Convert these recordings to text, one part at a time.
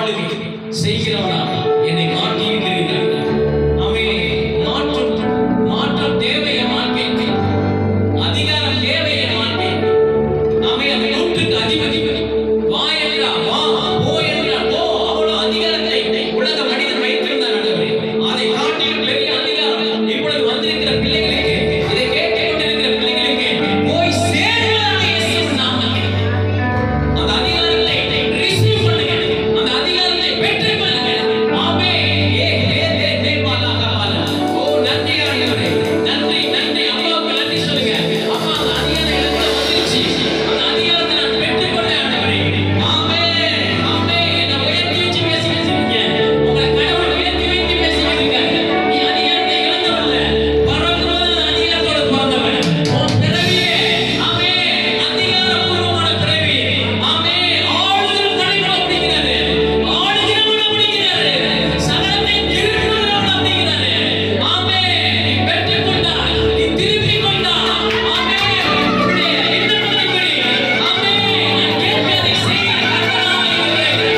ஆளுகை செய்கிறவனாக என்னை மாற்றியிருக்கிறீர்கள். அவை மாற்றம் தேவை என் வாழ்க்கைக்கு, அதிகாரம் தேவை என் வாழ்க்கைக்கு. அவை அந்த நூற்றுக்கு அதிபதி. வா என்றா வா, போ என்றா போ. அவ்வளவு அதிகாரத்தை உலக மனிதன் வைத்திருந்தார். அதை காட்டிலும் பெரிய அதிகாரம் இப்பொழுது வந்திருக்கிற பிள்ளைகளுக்கு, இதை கேட்டுக் கொண்டிருக்கிற பிள்ளைகளுக்கு போய் சேர்வதாக இயேசுவின் நாமத்தில் அந்த அதிகாரத்தை ரிசீவ் பண்ணுங்க. அந்த அதிகாரத்தை பெற்றுக் கொள்ளுங்க. ஆமென். ஓ நன்றி ஆண்டவரே, நன்றி நன்றி. அம்மாவுக்கு நன்றி சொல்லுங்க. அம்மா அந்த அதிகாரம் எனக்கு வந்துருச்சு. அந்த அதிகாரத்தை நான் பெற்றுக்கொண்டேன் ஆண்டவரே. ஆமென் ஆமென். என்னை உயர்த்தி வச்சு பேசிக்கிட்டு இருக்கீங்க. உங்களை கடவுள் உயர்த்தி வைத்து பேசிக்கிட்டு இருக்காங்க. நீ அதிகாரத்தை இழந்தவல்ல, பரம்பரை அதிகாரத்தோடு பிறந்தவன். உன் பிறவியே ஆமென் அதிகாரபூர்வமான பிறவி. ஆமென். ஆளுதல் தலைவர் அப்படிங்கிறாரு, ஆளுகிறவன் அப்படிங்கிறாரு, சகலத்தை திருப்புகிறவன் அப்படிங்கிறாரு. ஆமென். நீ பெற்றுக்கொண்டாய், நீ திருப்பிக் கொண்டாய். ஆமென். உன்னுடைய எண்ணங்களின்படி ஆமென் நான் கேட்பதை செய்ய கர்த்தராக இருக்கிறேன்.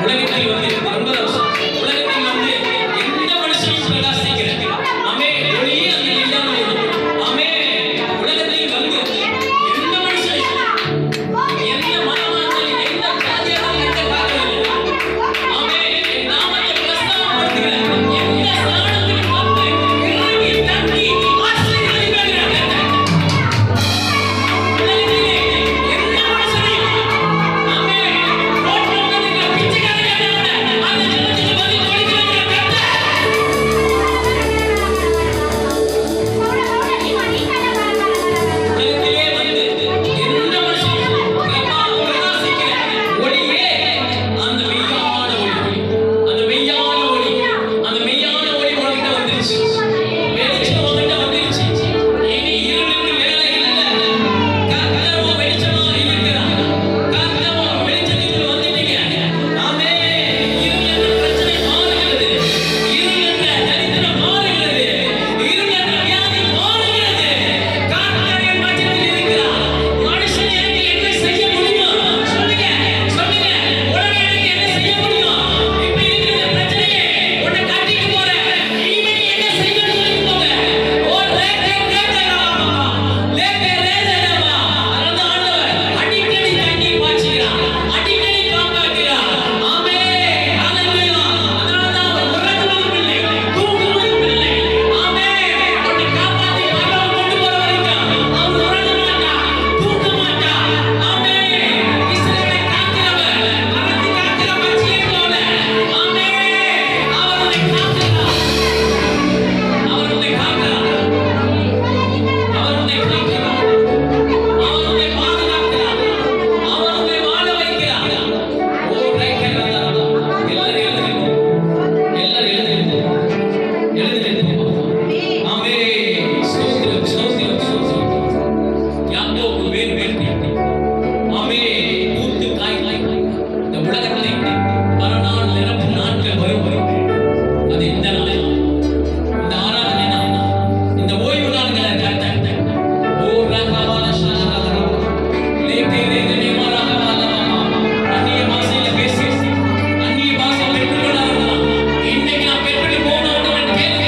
உலகத்தில் வந்து ரொம்ப உலகத்தில் வந்து எந்த மனுஷனும் பிரகாசிக்கிறது. ஆமே ஒளியே அங்கே இல்லாமல் இருக்கும். ஆமே உலகத்தில் வந்து எந்த மனுஷனும் எந்த மதமானாலும் எந்த ஜாதியானாலும் எந்த காரணம் ஆமே நாமத்தை பிரஸ்தாபப்படுத்துகிற எந்த ஸ்தானத்திலும் வந்து இறங்கி தங்கி ஆசீர்வதிக்கிறார். உலகத்திலே எந்த மனுஷனையும் ஆமே ரோட்ல உட்கார்ந்திருக்கிற பிச்சைக்காரனை விட அந்த ஜனத்துக்கு பதில் கொடுக்கிறவர் கர்த்தர். உலகத்திலே வந்து எந்த மனுஷனும் பிரகாசிக்கிற ஒளியே அந்த மெய்யான ஒளி, அந்த மெய்யான ஒளி, அந்த மெய்யான ஒளி உனக்கிட்ட வந்துருச்சு. வெளிச்சம் உன்கிட்ட வந்துருச்சு. இனி இருளுக்கு வேலை இல்லை. கர்த்தர் உன் வெளிச்சமா இருக்கிறார். கர்த்தர் உன் வெளிச்சத்துக்குள்ள வந்துட்டீங்க. ஆமென். இருள் என்ற பிரச்சனை மாறுகிறது. இருள் என்ற தரித்திரம் மாறுகிறது. இருள் என்ற வியாதி மாறுகிறது. கர்த்தர் என் மத்தியில் இருக்கிறார். மனுஷன் எனக்கு என்ன செய்ய முடியும்? சொல்லுங்க சொல்லுங்க. உலகம் எனக்கு என்ன செய்ய முடியும்? இப்ப இருக்கிற பிரச்சனையை உன்னை காட்டிட்டு போறேன். இனிமே நீ என்ன செய்யணும்னு சொல்லிட்டு போங்க. ஓ லேட்டே லேட்டேராமா லேட்டே லேட்டேராமா. அதனால ஆண்டவர் அடிக்கடி தண்ணீர் பாய்ச்சுகிறார், அடிக்கடி காப்பாற்றுகிறார். ஆமென் ஹalleluya. அதனால தான் அவர் உறங்குவதும் இல்லை, தூங்குவதும் இல்லை. ஆமென். உன்னை காப்பாற்றி பரலோகம் கொண்டு போற வரைக்கும் அவர் உறங்க மாட்டார், தூங்க மாட்டார். ஆமென். இஸ்ரவேலை காக்கிறவர், அவரை காக்கிற பட்சியை போல. ஆமென். அவர் உன்னை காக்கிறார். அவர் உன்னை காக்கிறார். அவர் உன்னை காக்கிறார். அவர் உன்னை பாதுகாக்கிறார். அவர் உன்னை வாழ வைக்கிறார். ஓ ரைக்கரதா. எல்லாரும் எழுதுங்க. எல்லாரும் எழுதுங்க. எழுதுங்க. ஆமென். ஸ்தோத்திரம் ஸ்தோத்திரம் ஸ்தோத்திரம். யாக்கோபு வேர் வேண்டி ஆமென் பூத்து காய் இந்த உலகத்தை பரநாள் நிரப்பு நாட்கள் வரும். அது இந்த நாள், இந்த ஆராதனை நாள், இந்த ஓய்வு நாட்களை கர்த்தர் ஓ ரகவால ஷாஷாலா லேகே ரேகனே மரகவாலா அந்நிய பாஷையில பேசி அந்நிய பாஷை பெற்றுக்கொள்ளாதவர்களா இன்னைக்கு நான் பெற்றுட்டு போகணும் கேளுங்க.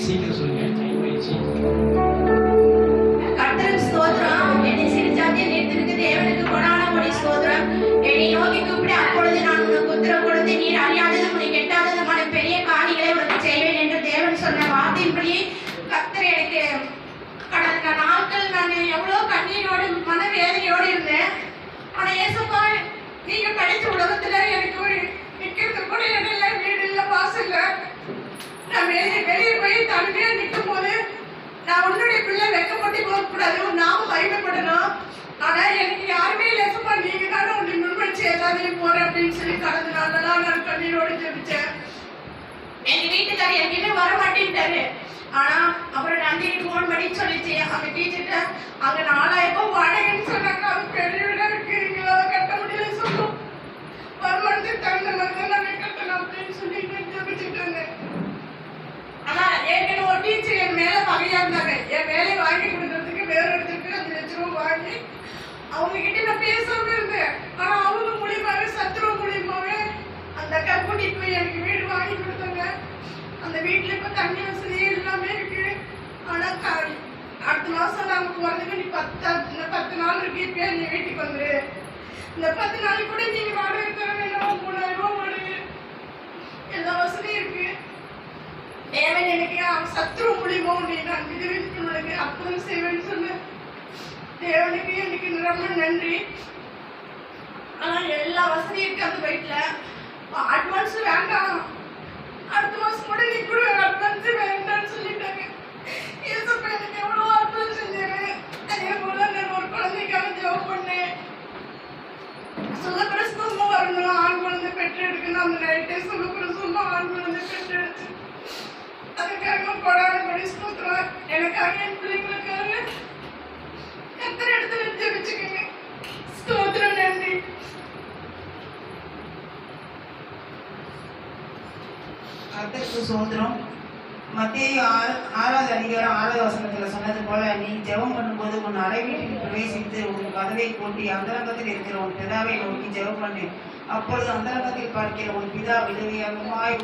சீக்கிரம் சொல்லுங்க. டைம் ஆயிடுச்சு. கர்த்தருக்கு ஸ்தோத்திரம். என்னை சிறுசாத்திய நிறுத்திற்கு தேவனுக்கு கொடான கொடி ஸ்தோத்திரம். என்னை நோக்கி கூப்பிடு, அப்பொழுது நான் உனக்கு உத்தரவு கொடுத்து நீர் அறியாததும் உனக்கு எட்டாததுமான பெரிய காரியங்களை உனக்கு செய்வேன் என்று தேவன் சொன்ன வார்த்தையின்படி கர்த்தர் எனக்கு கடந்த நாட்கள் நான் எவ்வளோ கண்ணீரோடு மனவேதனையோடு இருந்தேன். ஆனா ஏசப்பா, நீங்க படித்த உலகத்துல எனக்கு ஒரு நிக்கிறது கூட இடம் இல்லை, வீடு இல்லை, வாசல் இல்லை. நான் வெளியே போய் தனிமையா நிற்கும் போது நான் உன்னுடைய பிள்ளை வெக்கப்பட்டு போகக்கூடாது, உன் நாம மகிமைப்படணும். ஆனா எனக்கு யாருமே இல்லப்பா, நீங்க தானே உன்னை முன்வச்சு எல்லாத்தையும் போறேன் அப்படின்னு சொல்லி கடந்த நாளெல்லாம் நான் கண்ணீரோடு ஜெபிச்சேன். எங்க வீட்டுக்காரர் எங்கேயுமே வர மாட்டேன்ட்டாரு. ஆனா அப்புறம் நந்தினி போன் பண்ணி சொல்லிச்சு அந்த டீச்சர்கிட்ட, அங்க 4000 வாடகைன்னு சொன்னாங்க. அது பெரிய வீடா இருக்கு, எங்களால கட்ட முடியல சொல்லும். வருமானத்துக்கு தகுந்த மாதிரி தான் நான் கட்டணும் அப்படின்னு சொல்லி ஜெபிச்சுட்டு இருந்தேன். ஆனா ஏற்கனவே ஒரு டீச்சர் என் மேல பகையா இருந்தாங்க. என் வேலையை வாங்கி கொடுக்கறதுக்கு வேற இடத்துக்கு 5 லட்சம் ரூபாய் வாங்கி அவங்க கிட்ட நான் பேசாம இருந்தேன். ஆனா அவங்க மூலியமாவே, சத்ரு மூலியமாவே அந்த அக்கா கூட்டிட்டு போய் எனக்கு வீடு வாங்கி கொடுத்தாங்க. அந்த வீட்டுல இப்ப தண்ணி வசதி எல்லாமே இருக்கு. ஆனா அடுத்த மாசம் நாங்க போறதுக்கு நீ 10 நாள் இருக்கு, இப்ப நீ வீட்டுக்கு வந்துரு. இந்த 10 நாளைக்கு கூட நீங்க வாடகை தர வேண்டாம், 3000 ரூபாய் வாடகை, எல்லா வசதியும் இருக்கு. தேவன் எனக்கு சத்ரு மூலியமா நான் விடுவித்து உனக்கு அற்புதம் செய்வேன்னு சொன்னேன். தேவனுக்கு எனக்கு ரொம்ப நன்றி. ஆனா எல்லா வசதியும் இருக்கு அந்த வீட்டுல. அட்வான்ஸ் வேண்டாம், அடுத்த மாசம் கூட நீ கூட அட்வான்ஸ் வேண்டாம்னு சொல்லிட்டாங்க. ஏசப்பா எனக்கு எவ்வளவு அற்புதம் செஞ்சாரு. அதே போல நான் ஒரு குழந்தைக்காக ஜெபம் பண்ணேன். சுகப்பிரசவமும் வரணும், ஆண் குழந்தை பெற்று எடுக்கணும். அந்த நைட்டே சுகப்பிரசவமா ஆண் குழந்தை பெற்று எடுத்து அதுக்காக கொடான கொடி ஸ்தோத்திரம். எனக்காக என் பிள்ளைங்களுக்காக கர்த்தர் இடத்துல ஜெபிச்சுக்கங்க. ஸ்தோத்திரம், நன்றி. கர்த்தருக்கு ஸ்தோத்திரம். மத்தேயு 6வது அதிகாரம் 6வது வசனத்துல சொன்னது போல, நீ ஜெபம் பண்ணும்போது உன் அறை வீட்டில் பிரவேசித்து உன் கதவை கூட்டி அந்தரங்கத்தில் இருக்கிற உன் பிதாவை நோக்கி ஜெபம் பண்ணு. அப்பொழுது அந்தரங்கத்தில் பார்க்கிற உன் பிதா விடுவியாகுமாய்